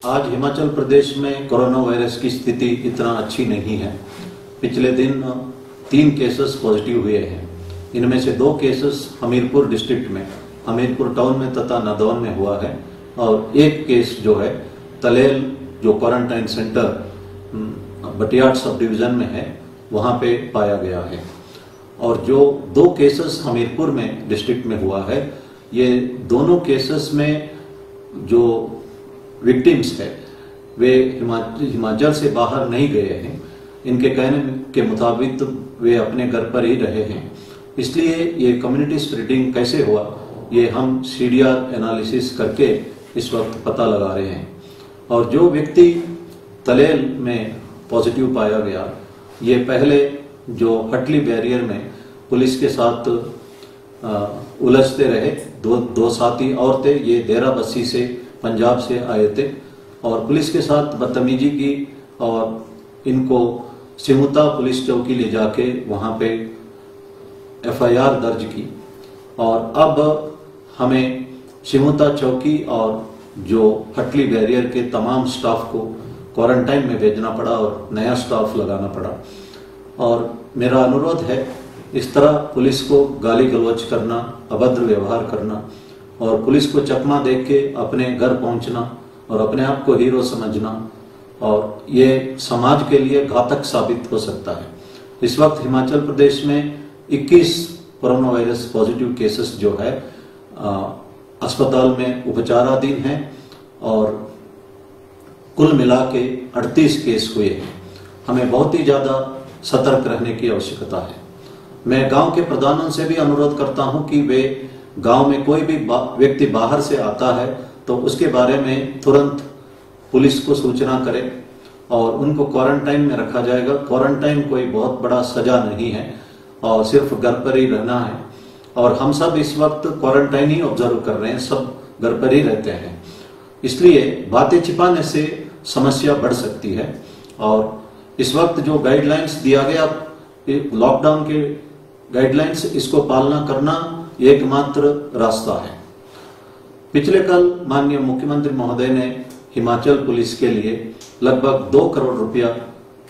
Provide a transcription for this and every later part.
आज हिमाचल प्रदेश में corona virus की स्थिति इतना अच्छी नहीं है। पिछले दिन 3 केसेस पॉजिटिव हुए हैं। इनमें से 2 केसेस हमीरपुर डिस्ट्रिक्ट में, हमीरपुर टाउन में तथा नादौन में हुआ है और 1 केस जो है तलेल जो क्वारंटाइन सेंटर बटियाट सब डिवीजन में है वहाँ पे पाया गया है। और जो 2 केसेस हमीरपुर में डिस्ट्रिक्ट में हुआ है, ये दोनों केसेस में जो विक्टिम्स है वे हिमाचल से बाहर नहीं गए हैं। इनके कहने के मुताबिक तो वे अपने घर पर ही रहे हैं। इसलिए ये कम्युनिटी स्प्रेडिंग कैसे हुआ ये हम सीडीआर एनालिसिस करके इस वक्त पता लगा रहे हैं। और जो व्यक्ति तलेल में पॉजिटिव पाया गया, ये पहले जो हटली बैरियर में पुलिस के साथ उलझते रहे। दो साथी और थे, ये देरा बस्सी से पंजाब से आए थे और पुलिस के साथ बदतमीजी की और इनको सिमुता पुलिस चौकी ले जाके वहाँ पे एफआईआर दर्ज की। और अब हमें सिमुता चौकी और जो हटली बैरियर के तमाम स्टाफ को क्वारंटाइन में भेजना पड़ा और नया स्टाफ लगाना पड़ा। और मेरा अनुरोध है, इस तरह पुलिस को गाली गलौज करना, अभद्र व्यवहार करना और पुलिस को चकमा देख के अपने घर पहुंचना और अपने आप को हीरो समझना, और ये समाज के लिए घातक साबित हो सकता है। इस वक्त हिमाचल प्रदेश में 21 कोरोना वायरस पॉजिटिव केसेस जो है अस्पताल में उपचाराधीन हैं और कुल मिला के 38 केस हुए हैं। हमें बहुत ही ज्यादा सतर्क रहने की आवश्यकता है। मैं गांव के प्रधानों से भी अनुरोध करता हूं कि वे गांव में कोई भी व्यक्ति बाहर से आता है तो उसके बारे में तुरंत पुलिस को सूचना करें और उनको क्वारंटाइन में रखा जाएगा। क्वारंटाइन कोई बहुत बड़ा सजा नहीं है और सिर्फ घर पर ही रहना है। और हम सब इस वक्त क्वारंटाइन ही ऑब्जर्व कर रहे हैं, सब घर पर ही रहते हैं। इसलिए बातें छिपाने से समस्या बढ़ सकती है। और इस वक्त जो गाइडलाइंस दिया गया, लॉकडाउन के गाइडलाइंस, इसको पालना करना एकमात्र रास्ता है। पिछले कल माननीय मुख्यमंत्री महोदय ने हिमाचल पुलिस के लिए लगभग 2 करोड़ रुपया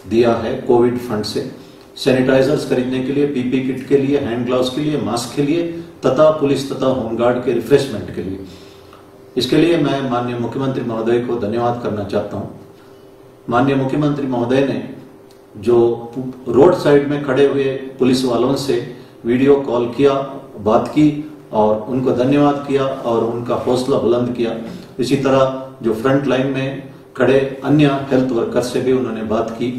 दिया है कोविड फंड से, सैनिटाइजर्स खरीदने के लिए, पीपी किट के लिए, हैंड ग्लव्स के लिए, मास्क के लिए तथा पुलिस तथा होमगार्ड के रिफ्रेशमेंट के लिए। इसके लिए मैं माननीय मुख्यमंत्री महोदय को धन्यवाद करना चाहता हूँ। माननीय मुख्यमंत्री महोदय ने जो रोड साइड में खड़े हुए पुलिस वालों से वीडियो कॉल किया, बात की और उनको धन्यवाद किया और उनका हौसला बुलंद किया। इसी तरह जो फ्रंट लाइन में खड़े अन्य हेल्थ वर्कर से भी उन्होंने बात की।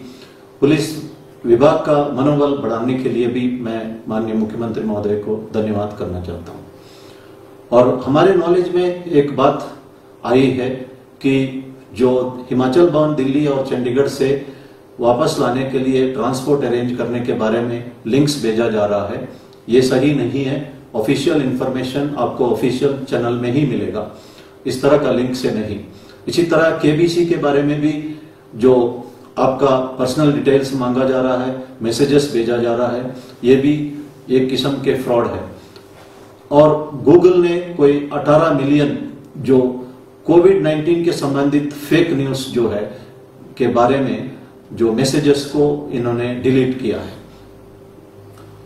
पुलिस विभाग का मनोबल बढ़ाने के लिए भी मैं माननीय मुख्यमंत्री महोदय को धन्यवाद करना चाहता हूँ। और हमारे नॉलेज में एक बात आई है कि जो हिमाचल बाउंड दिल्ली और चंडीगढ़ से वापस लाने के लिए ट्रांसपोर्ट अरेंज करने के बारे में लिंक्स भेजा जा रहा है, ये सही नहीं है। ऑफिशियल इंफॉर्मेशन आपको ऑफिशियल चैनल में ही मिलेगा, इस तरह का लिंक से नहीं। इसी तरह केबीसी के बारे में भी जो आपका पर्सनल डिटेल्स मांगा जा रहा है, मैसेजेस भेजा जा रहा है, ये भी एक किस्म के फ्रॉड है। और गूगल ने कोई 18 मिलियन जो कोविड-19 के संबंधित फेक न्यूज जो है के बारे में जो मैसेजेस को इन्होंने डिलीट किया है।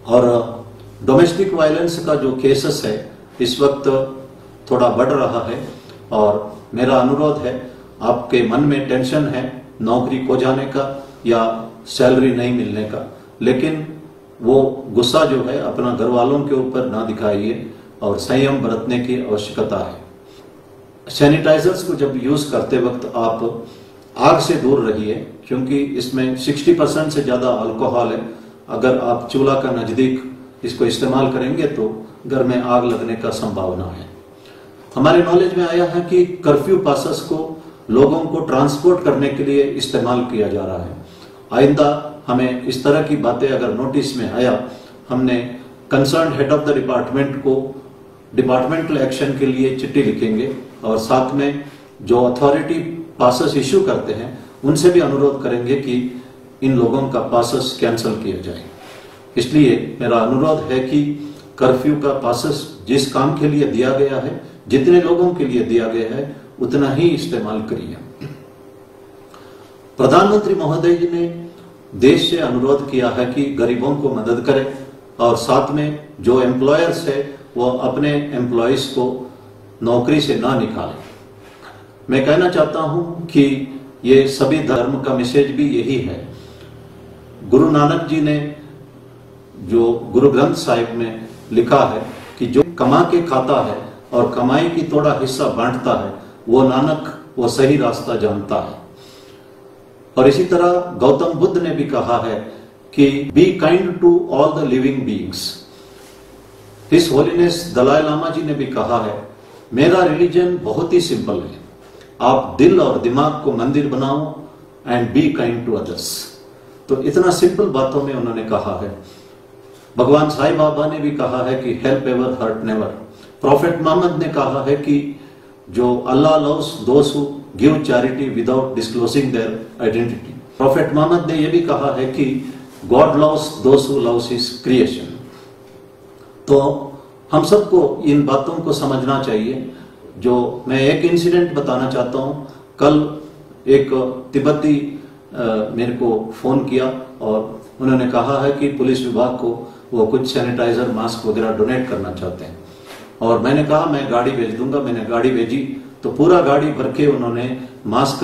और डोमेस्टिक वायलेंस का जो केसेस है इस वक्त थोड़ा बढ़ रहा है। और मेरा अनुरोध है, आपके मन में टेंशन है नौकरी खो जाने का या सैलरी नहीं मिलने का, लेकिन वो गुस्सा जो है अपना घर वालों के ऊपर ना दिखाइए और संयम बरतने की आवश्यकता है। सैनिटाइजर्स को जब यूज करते वक्त आप आग से दूर रहिए, क्योंकि इसमें 60% से ज्यादा अल्कोहल है। अगर आप चूल्हा का नजदीक इसको इस्तेमाल करेंगे तो घर में आग लगने का संभावना है। हमारे नॉलेज में आया है कि कर्फ्यू पासेस को लोगों को ट्रांसपोर्ट करने के लिए इस्तेमाल किया जा रहा है। आइंदा हमें इस तरह की बातें अगर नोटिस में आया, हमने concern head of the department को डिपार्टमेंटल एक्शन के लिए चिट्ठी लिखेंगे और साथ में जो अथॉरिटी पासेस इश्यू करते हैं उनसे भी अनुरोध करेंगे कि इन लोगों का पासेस कैंसिल किया जाए। इसलिए मेरा अनुरोध है कि कर्फ्यू का पासेस जिस काम के लिए दिया गया है, जितने लोगों के लिए दिया गया है, उतना ही इस्तेमाल करिए। प्रधानमंत्री महोदय जी ने देश से अनुरोध किया है कि गरीबों को मदद करें और साथ में जो एम्प्लॉयर्स है वो अपने एम्प्लॉयज को नौकरी से ना निकालें। मैं कहना चाहता हूं कि ये सभी धर्म का मैसेज भी यही है। गुरु नानक जी ने जो गुरु ग्रंथ साहिब में लिखा है कि जो कमा के खाता है और कमाई की थोड़ा हिस्सा बांटता है वो नानक वो सही रास्ता जानता है। और इसी तरह गौतम बुद्ध ने भी कहा है कि be kind to all the living beings. His holiness Dalai Lama ji ने भी कहा है मेरा रिलीजन बहुत ही सिंपल है, आप दिल और दिमाग को मंदिर बनाओ and be kind to others. तो इतना सिंपल बातों में उन्होंने कहा है। भगवान साईं बाबा ने भी कहा है कि help ever hurt never. Prophet Muhammad ने कहा है कि जो Allah loves those who give charity without disclosing their identity. Prophet Muhammad ने यह भी कहा है कि God loves those who loves his creation. तो हम सबको इन बातों को समझना चाहिए। जो मैं एक इंसिडेंट बताना चाहता हूं। कल एक तिब्बती मेरे को फोन किया और उन्होंने कहा है कि पुलिस विभाग को वो कुछ सैनिटाइजर मास्क वगैरह डोनेट करना चाहते हैं और मैंने कहा मैं गाड़ी भेज दूंगा। मैंने गाड़ी भेजी तो पूरा गाड़ी भर के उन्होंने मास्क,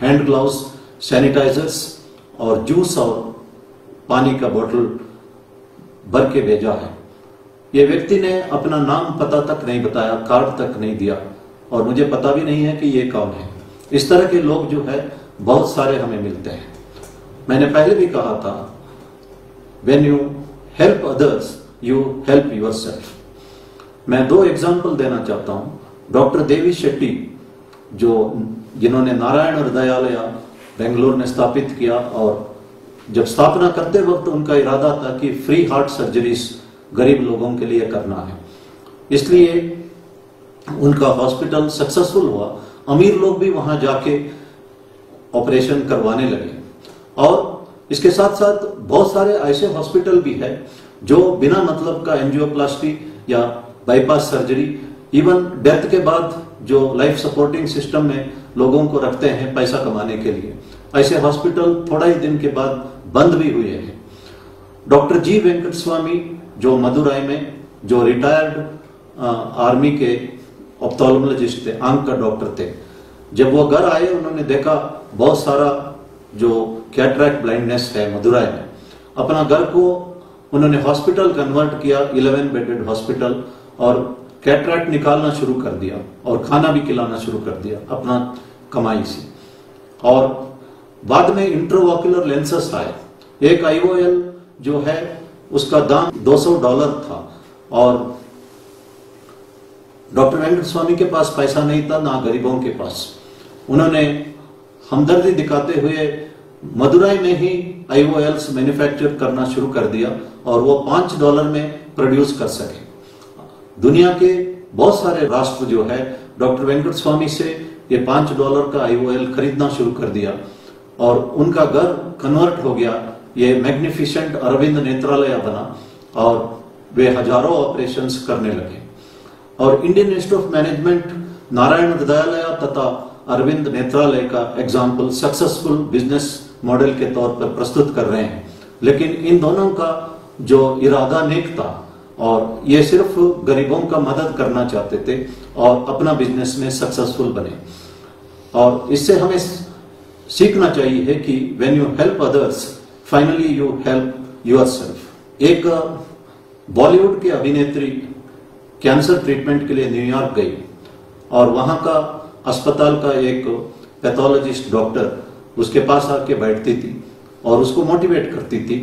हैंड ग्लव्स, सैनिटाइजर्स और जूस और पानी का बोतल भर के भेजा है। ये व्यक्ति ने अपना नाम पता तक नहीं बताया, कार्ड तक नहीं दिया और मुझे पता भी नहीं है कि ये कौन है। इस तरह के लोग जो है बहुत सारे हमें मिलते हैं। मैंने पहले भी कहा था when you help others you help yourself. मैं दो एग्जांपल देना चाहता हूं। डॉक्टर देवी शेट्टी जिन्होंने नारायण हृदयालय बेंगलुरु में स्थापित किया और जब स्थापना करते वक्त उनका इरादा था कि फ्री हार्ट सर्जरीज गरीब लोगों के लिए करना है, इसलिए उनका हॉस्पिटल सक्सेसफुल हुआ। अमीर लोग भी वहां जाके ऑपरेशन करवाने लगे और इसके साथ साथ बहुत सारे ऐसे हॉस्पिटल भी है जो बिना मतलब का एंजियोप्लास्टी या बाईपास सर्जरी, इवन डेथ के बाद जो लाइफ सपोर्टिंग सिस्टम में लोगों को रखते हैं पैसा कमाने के लिए, ऐसे हॉस्पिटल थोड़ा ही दिन के बाद बंद भी हुए हैं। डॉक्टर जी वेंकट स्वामी जो मदुराई में जो रिटायर्ड आर्मी के ऑप्थेल्मोलॉजिस्ट थे, आंख का डॉक्टर थे, जब वो घर आए उन्होंने देखा बहुत सारा जो कैटरैक्ट ब्लाइंडनेस है मदुराई में। अपना घर को उन्होंने हॉस्पिटल कन्वर्ट किया, 11 बेडेड हॉस्पिटल, और कैटरैक्ट निकालना शुरू कर दिया और खाना भी खिलाना शुरू कर दिया अपना कमाई से। और बाद में इंट्राओक्युलर लेंसेस आए। एक IOL जो है उसका दाम $200 था और डॉक्टर वेंकट स्वामी के पास पैसा नहीं था, ना गरीबों के पास। उन्होंने हमदर्दी दिखाते हुए मदुराई में ही IOLs मैन्युफैक्चर करना शुरू कर दिया और वो $5 में प्रोड्यूस कर सके। दुनिया के बहुत सारे राष्ट्र जो है डॉक्टर वेंकट स्वामी से ये $5 का IOL खरीदना शुरू कर दिया और उनका घर कन्वर्ट हो गया। ये मैग्निफिसेंट अरविंद नेत्रालय बना और वे हजारों ऑपरेशंस करने लगे। और Indian institute of management Narayan Hrudayalaya तथा अरविंद नेत्रालय का एग्जाम्पल सक्सेसफुल बिजनेस मॉडल के तौर पर प्रस्तुत कर रहे हैं। लेकिन इन दोनों का जो इरादा नेक था और ये सिर्फ गरीबों का मदद करना चाहते थे और अपना बिजनेस में सक्सेसफुल बने। और इससे हमें सीखना चाहिए कि when you help others finally you help yourself. एक बॉलीवुड की अभिनेत्री कैंसर ट्रीटमेंट के लिए न्यूयॉर्क गई और वहां का अस्पताल का एक पैथोलॉजिस्ट डॉक्टर उसके पास आके बैठती थी और उसको मोटिवेट करती थी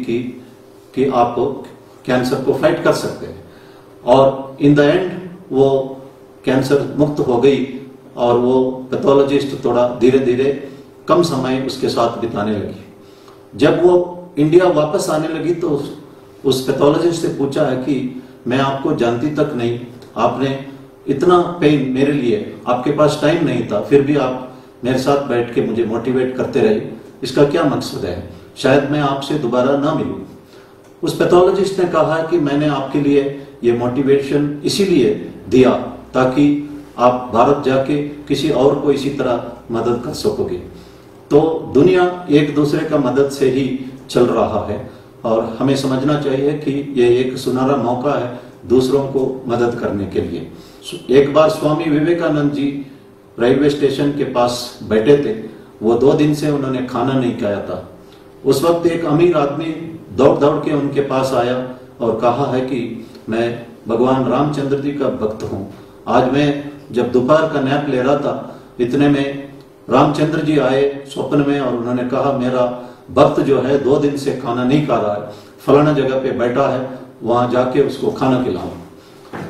कि आप कैंसर को फाइट कर सकते हैं। और इन द एंड वो कैंसर मुक्त हो गई और वो पैथोलॉजिस्ट थोड़ा धीरे धीरे कम समय उसके साथ बिताने लगी। जब वो इंडिया वापस आने लगी तो उस पैथोलॉजिस्ट से पूछा है कि मैं आपको जानती तक नहीं, आपने इतना पेन मेरे लिए, आपके पास टाइम नहीं था, फिर भी आप मेरे साथ बैठ के मुझे मोटिवेट करते रहे, इसका क्या मकसद है? शायद मैं आपसे दोबारा ना मिलूं। उस पैथोलॉजिस्ट ने कहा कि मैंने आपके लिए ये मोटिवेशन इसीलिए दिया ताकि आप भारत जाके किसी और को इसी तरह मदद कर सकोगे। तो दुनिया एक दूसरे का मदद से ही चल रहा है और हमें समझना चाहिए कि ये एक सुनहरा मौका है दूसरों को मदद करने के लिए। एक बार स्वामी विवेकानंद जी रेलवे स्टेशन के पास बैठे थे, वो 2 दिन से उन्होंने खाना नहीं खाया था। उस वक्त एक अमीर आदमी दौड़ दौड़ के उनके पास आया और कहा है कि मैं भगवान रामचंद्र जी का भक्त हूँ। आज मैं जब दोपहर का नैप ले रहा था, इतने में रामचंद्र जी आए स्वप्न में और उन्होंने कहा मेरा भक्त जो है 2 दिन से खाना नहीं खा रहा है, फलाना जगह पे बैठा है, वहां जाके उसको खाना खिलाओ।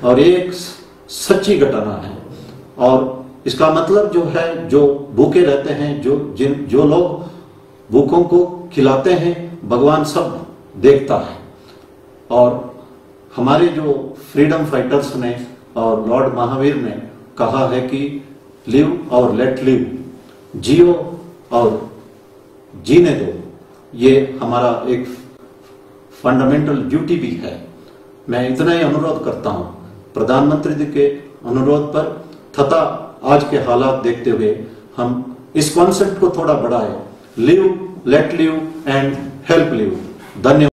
और ये एक सच्ची घटना है और इसका मतलब जो है, जो भूखे रहते हैं, जो लोग भूखों को खिलाते हैं, भगवान सब देखता है। और हमारे जो फ्रीडम फाइटर्स ने और लॉर्ड महावीर ने कहा है कि लिव और लेट लिव, जियो और जीने दो, ये हमारा एक फंडामेंटल ड्यूटी भी है। मैं इतना ही अनुरोध करता हूं प्रधानमंत्री जी के अनुरोध पर तथा आज के हालात देखते हुए हम इस कॉन्सेप्ट को थोड़ा बढ़ाएं, live, let live and help live. धन्यवाद।